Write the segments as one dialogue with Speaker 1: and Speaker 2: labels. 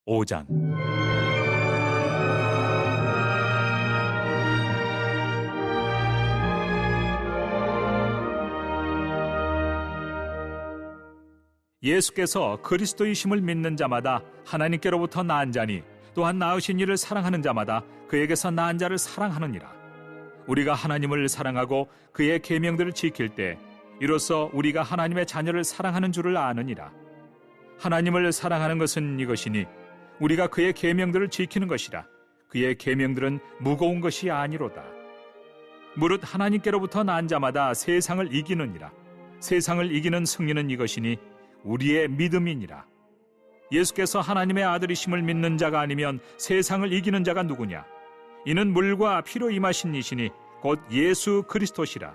Speaker 1: 5장. 예수께서 그리스도이심을 믿는 자마다 하나님께로부터 난 자니 또한 낳으신 이를 사랑하는 자마다 그에게서 난 자를 사랑하느니라. 우리가 하나님을 사랑하고 그의 계명들을 지킬 때 이로써 우리가 하나님의 자녀를 사랑하는 줄을 아느니라. 하나님을 사랑하는 것은 이것이니 우리가 그의 계명들을 지키는 것이라. 그의 계명들은 무거운 것이 아니로다. 무릇 하나님께로부터 난 자마다 세상을 이기느니라. 세상을 이기는 승리는 이것이니 우리의 믿음이니라. 예수께서 하나님의 아들이심을 믿는 자가 아니면 세상을 이기는 자가 누구냐? 이는 물과 피로 임하신 이시니 곧 예수 그리스도시라.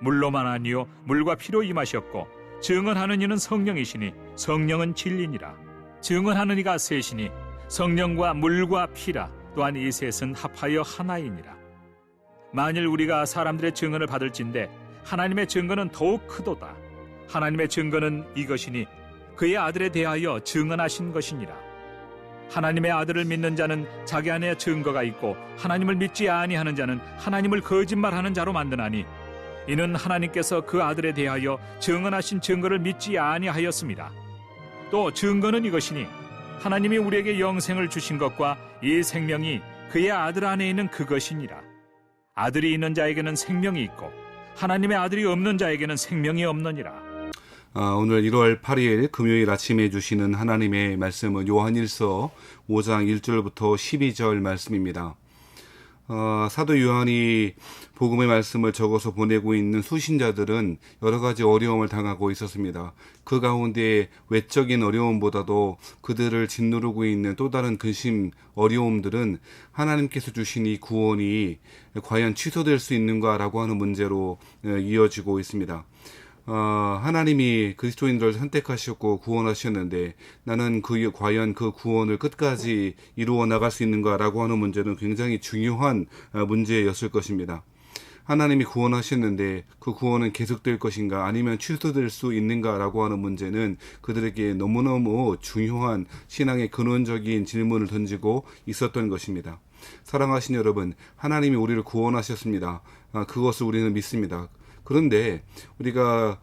Speaker 1: 물로만 아니요 물과 피로 임하셨고 증언하는 이는 성령이시니 성령은 진리니라. 증언하는 이가 셋이니 성령과 물과 피라. 또한 이 셋은 합하여 하나이니라. 만일 우리가 사람들의 증언을 받을진대 하나님의 증거는 더욱 크도다. 하나님의 증거는 이것이니 그의 아들에 대하여 증언하신 것이니라. 하나님의 아들을 믿는 자는 자기 안에 증거가 있고 하나님을 믿지 아니하는 자는 하나님을 거짓말하는 자로 만드나니 이는 하나님께서 그 아들에 대하여 증언하신 증거를 믿지 아니하였습니다. 또 증거는 이것이니 하나님이 우리에게 영생을 주신 것과 이 생명이 그의 아들 안에 있는 그것이니라. 아들이 있는 자에게는 생명이 있고 하나님의 아들이 없는 자에게는 생명이 없느니라.
Speaker 2: 오늘 1월 8일 금요일 아침에 주시는 하나님의 말씀은 요한일서 5장 1절부터 12절 말씀입니다. 사도 요한이 복음의 말씀을 적어서 보내고 있는 수신자들은 여러 가지 어려움을 당하고 있었습니다. 그 가운데 외적인 어려움보다도 그들을 짓누르고 있는 또 다른 근심, 어려움들은 하나님께서 주신 이 구원이 과연 취소될 수 있는가라고 하는 문제로 이어지고 있습니다. 하나님이 그리스도인들을 선택하셨고 구원하셨는데 나는 과연 그 구원을 끝까지 이루어 나갈 수 있는가라고 하는 문제는 굉장히 중요한 문제였을 것입니다. 하나님이 구원하셨는데 그 구원은 계속될 것인가 아니면 취소될 수 있는가라고 하는 문제는 그들에게 너무너무 중요한 신앙의 근원적인 질문을 던지고 있었던 것입니다. 사랑하신 여러분, 하나님이 우리를 구원하셨습니다. 그것을 우리는 믿습니다. 그런데 우리가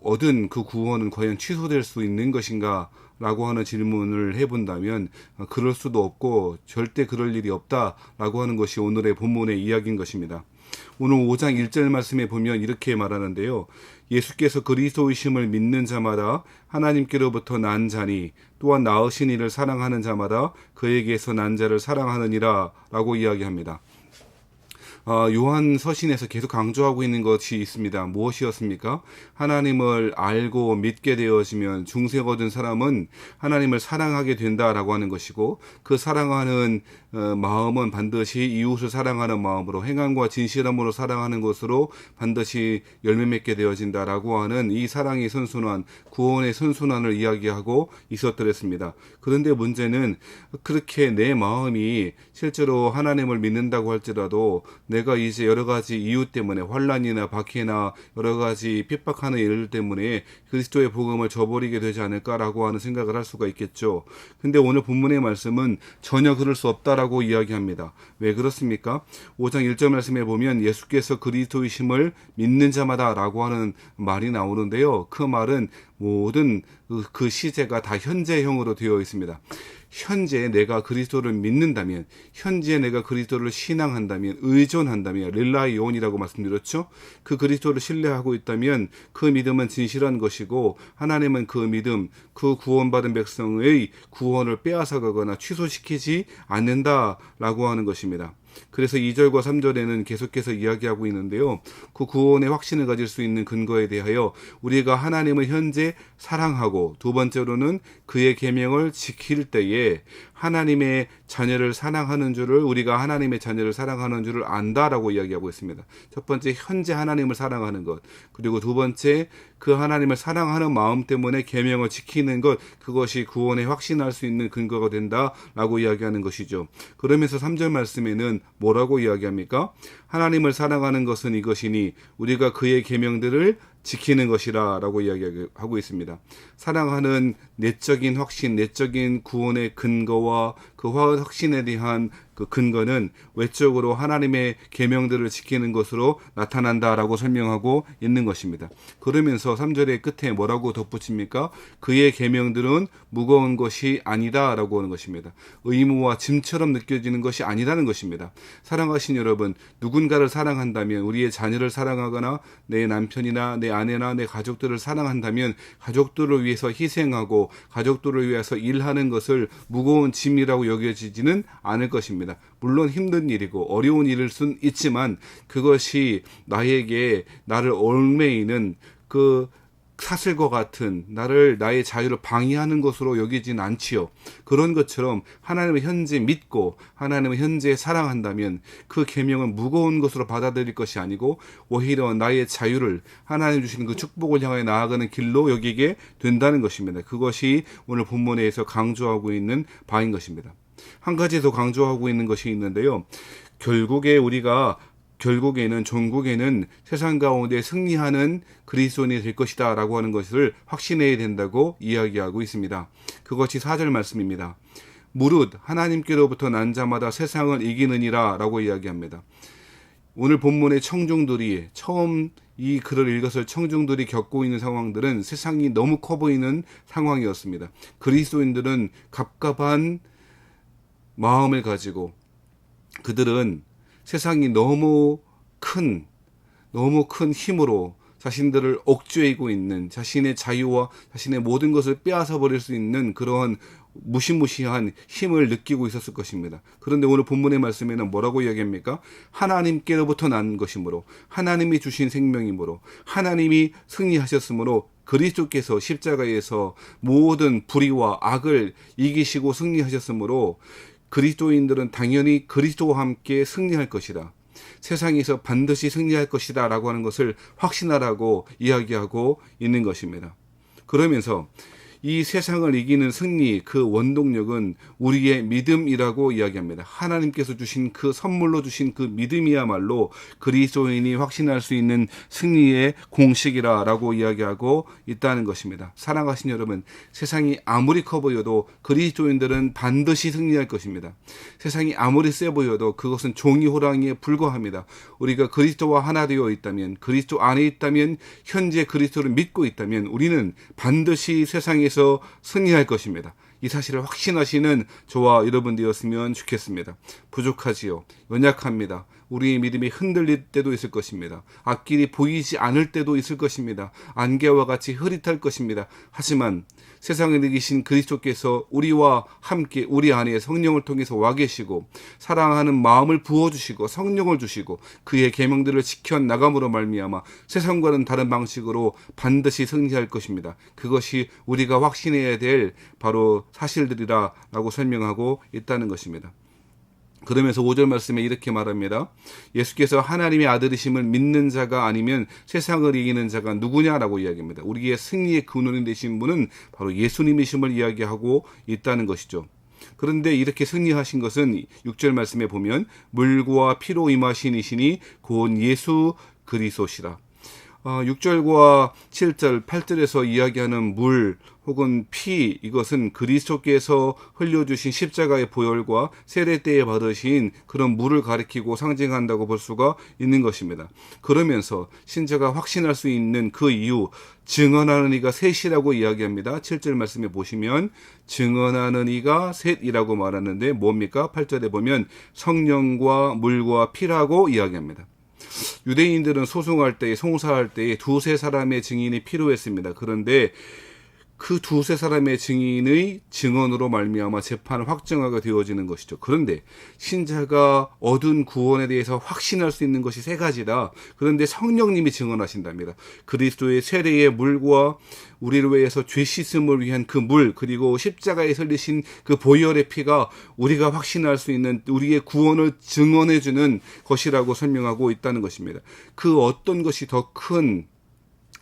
Speaker 2: 얻은 그 구원은 과연 취소될 수 있는 것인가 라고 하는 질문을 해본다면 그럴 수도 없고 절대 그럴 일이 없다라고 하는 것이 오늘의 본문의 이야기인 것입니다. 오늘 5장 1절 말씀에 보면 이렇게 말하는데요. 예수께서 그리스도이심을 믿는 자마다 하나님께로부터 난 자니 또한 낳으신 이를 사랑하는 자마다 그에게서 난 자를 사랑하느니라 라고 이야기합니다. 요한 서신에서 계속 강조하고 있는 것이 있습니다. 무엇이었습니까? 하나님을 알고 믿게 되어지면 중생 얻은 사람은 하나님을 사랑하게 된다라고 하는 것이고 그 사랑하는 마음은 반드시 이웃을 사랑하는 마음으로 행함과 진실함으로 사랑하는 것으로 반드시 열매 맺게 되어진다라고 하는 이 사랑의 선순환, 구원의 선순환을 이야기하고 있었더랬습니다. 그런데 문제는 그렇게 내 마음이 실제로 하나님을 믿는다고 할지라도 내가 이제 여러 가지 이유 때문에 환난이나 박해나 여러 가지 핍박하는 일 때문에 그리스도의 복음을 저버리게 되지 않을까라고 하는 생각을 할 수가 있겠죠. 근데 오늘 본문의 말씀은 전혀 그럴 수 없다라고 이야기합니다. 왜 그렇습니까? 5장 1절 말씀에 보면 예수께서 그리스도이심을 믿는 자마다라고 하는 말이 나오는데요. 그 말은 모든 그 시제가 다 현재형으로 되어 있습니다. 현재 내가 그리스도를 믿는다면, 현재 내가 그리스도를 신앙한다면, 의존한다면, 릴라이온이라고 말씀드렸죠. 그 그리스도를 신뢰하고 있다면 그 믿음은 진실한 것이고 하나님은 그 믿음, 그 구원받은 백성의 구원을 빼앗아가거나 취소시키지 않는다라고 하는 것입니다. 그래서 2절과 3절에는 계속해서 이야기하고 있는데요. 그 구원의 확신을 가질 수 있는 근거에 대하여 우리가 하나님을 현재 사랑하고 두 번째로는 그의 계명을 지킬 때에 하나님의 자녀를 사랑하는 줄을 우리가 하나님의 자녀를 사랑하는 줄을 안다라고 이야기하고 있습니다. 첫 번째 현재 하나님을 사랑하는 것, 그리고 두 번째 그 하나님을 사랑하는 마음 때문에 계명을 지키는 것, 그것이 구원에 확신할 수 있는 근거가 된다라고 이야기하는 것이죠. 그러면서 3절 말씀에는 뭐라고 이야기합니까? 하나님을 사랑하는 것은 이것이니 우리가 그의 계명들을 지키는 것이라고 이야기하고 있습니다. 사랑하는 내적인 확신, 내적인 구원의 근거와 그 확신에 대한 그 근거는 외적으로 하나님의 계명들을 지키는 것으로 나타난다라고 설명하고 있는 것입니다. 그러면서 3절의 끝에 뭐라고 덧붙입니까? 그의 계명들은 무거운 것이 아니다라고 하는 것입니다. 의무와 짐처럼 느껴지는 것이 아니라는 것입니다. 사랑하신 여러분, 누군가를 사랑한다면, 우리의 자녀를 사랑하거나 내 남편이나 내 아내나 내 가족들을 사랑한다면 가족들을 위해서 희생하고 가족들을 위해서 일하는 것을 무거운 짐이라고 여겨지지는 않을 것입니다. 물론 힘든 일이고 어려운 일일 수는 있지만 그것이 나를 얽매이는 그 사슬과 같은 나의 자유를 방해하는 것으로 여기진 않지요. 그런 것처럼 하나님을 현재 믿고 하나님을 현재 사랑한다면 그 계명은 무거운 것으로 받아들일 것이 아니고 오히려 나의 자유를 하나님 주시는 그 축복을 향해 나아가는 길로 여기게 된다는 것입니다. 그것이 오늘 본문에서 강조하고 있는 바인 것입니다. 한 가지 더 강조하고 있는 것이 있는데요. 결국에는 종국에는 세상 가운데 승리하는 그리스도인이 될 것이다 라고 하는 것을 확신해야 된다고 이야기하고 있습니다. 그것이 4절 말씀입니다. 무릇 하나님께로부터 난 자마다 세상을 이기느니라 라고 이야기합니다. 오늘 본문의 청중들이 처음 이 글을 읽었을 청중들이 겪고 있는 상황들은 세상이 너무 커 보이는 상황이었습니다. 그리스도인들은 갑갑한 마음을 가지고 그들은 세상이 너무 큰 힘으로 자신들을 억제하고 있는 자신의 자유와 자신의 모든 것을 빼앗아 버릴 수 있는 그런 무시무시한 힘을 느끼고 있었을 것입니다. 그런데 오늘 본문의 말씀에는 뭐라고 이야기합니까? 하나님께로부터 난 것이므로, 하나님이 주신 생명이므로, 하나님이 승리하셨으므로 그리스도께서 십자가에서 모든 불의와 악을 이기시고 승리하셨으므로 그리스도인들은 당연히 그리스도와 함께 승리할 것이다. 세상에서 반드시 승리할 것이다 라고 하는 것을 확신하라고 이야기하고 있는 것입니다. 그러면서 이 세상을 이기는 승리, 그 원동력은 우리의 믿음이라고 이야기합니다. 하나님께서 주신 그 선물로 주신 그 믿음이야말로 그리스도인이 확신할 수 있는 승리의 공식이라고 이야기하고 있다는 것입니다. 사랑하신 여러분, 세상이 아무리 커 보여도 그리스도인들은 반드시 승리할 것입니다. 세상이 아무리 세 보여도 그것은 종이 호랑이에 불과합니다. 우리가 그리스도와 하나 되어 있다면, 그리스도 안에 있다면, 현재 그리스도를 믿고 있다면 우리는 반드시 세상에 승리할 것입니다. 이 사실을 확신하시는 저와 여러분 되었으면 좋겠습니다. 부족하지요. 연약합니다. 우리의 믿음이 흔들릴 때도 있을 것입니다. 앞길이 보이지 않을 때도 있을 것입니다. 안개와 같이 흐릿할 것입니다. 하지만 세상을 이기신 그리스도께서 우리와 함께 우리 안에 성령을 통해서 와 계시고 사랑하는 마음을 부어주시고 성령을 주시고 그의 계명들을 지켜나감으로 말미암아 세상과는 다른 방식으로 반드시 승리할 것입니다. 그것이 우리가 확신해야 될 바로 사실들이라고 설명하고 있다는 것입니다. 그러면서 5절 말씀에 이렇게 말합니다. 예수께서 하나님의 아들이심을 믿는 자가 아니면 세상을 이기는 자가 누구냐라고 이야기합니다. 우리의 승리의 근원이 되신 분은 바로 예수님이심을 이야기하고 있다는 것이죠. 그런데 이렇게 승리하신 것은 6절 말씀에 보면 물과 피로 임하신 이시니 곧 예수 그리스도시라. 6절과 7절, 8절에서 이야기하는 물 혹은 피, 이것은 그리스도께서 흘려주신 십자가의 보혈과 세례 때에 받으신 그런 물을 가리키고 상징한다고 볼 수가 있는 것입니다. 그러면서 신자가 확신할 수 있는 그 이유, 증언하는 이가 셋이라고 이야기합니다. 7절 말씀에 보시면 증언하는 이가 셋이라고 말하는데 뭡니까? 8절에 보면 성령과 물과 피라고 이야기합니다. 유대인들은 소송할 때에 송사할 때에 두세 사람의 증인이 필요했습니다. 그런데 그 두세 사람의 증인의 증언으로 말미암아 재판을 확정하게 되어지는 것이죠. 그런데 신자가 얻은 구원에 대해서 확신할 수 있는 것이 세 가지다. 그런데 성령님이 증언하신답니다. 그리스도의 세례의 물과 우리를 위해서 죄 씻음을 위한 그 물, 그리고 십자가에 설리신 그 보혈의 피가 우리가 확신할 수 있는 우리의 구원을 증언해주는 것이라고 설명하고 있다는 것입니다. 그 어떤 것이 더 큰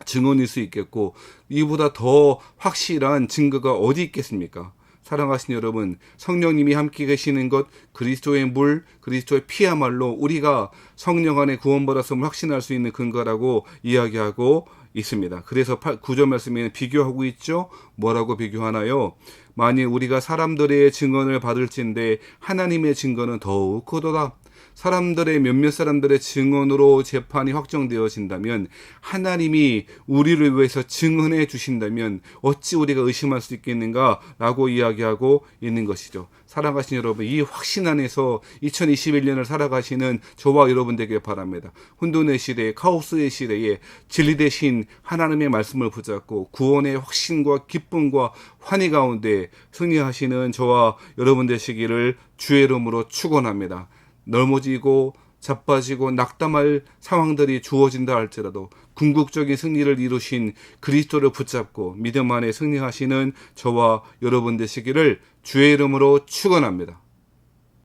Speaker 2: 증언일 수 있겠고 이보다 더 확실한 증거가 어디 있겠습니까? 사랑하신 여러분, 성령님이 함께 계시는 것, 그리스도의 물, 그리스도의 피야말로 우리가 성령 안에 구원받았음을 확신할 수 있는 근거라고 이야기하고 있습니다. 그래서 9절 말씀에는 비교하고 있죠. 뭐라고 비교하나요? 만일 우리가 사람들의 증언을 받을진대 하나님의 증거는 더욱 크도다. 사람들의 몇몇 사람들의 증언으로 재판이 확정되어진다면, 하나님이 우리를 위해서 증언해 주신다면 어찌 우리가 의심할 수 있겠는가 라고 이야기하고 있는 것이죠. 사랑하신 여러분, 이 확신 안에서 2021년을 살아가시는 저와 여러분 되길 바랍니다. 혼돈의 시대에, 카오스의 시대에 진리 대신 하나님의 말씀을 붙잡고 구원의 확신과 기쁨과 환희 가운데 승리하시는 저와 여러분 되시기를 주의 이름으로 축원합니다. 넘어지고 자빠지고 낙담할 상황들이 주어진다 할지라도 궁극적인 승리를 이루신 그리스도를 붙잡고 믿음 안에 승리하시는 저와 여러분 되시기를 주의 이름으로 축원합니다.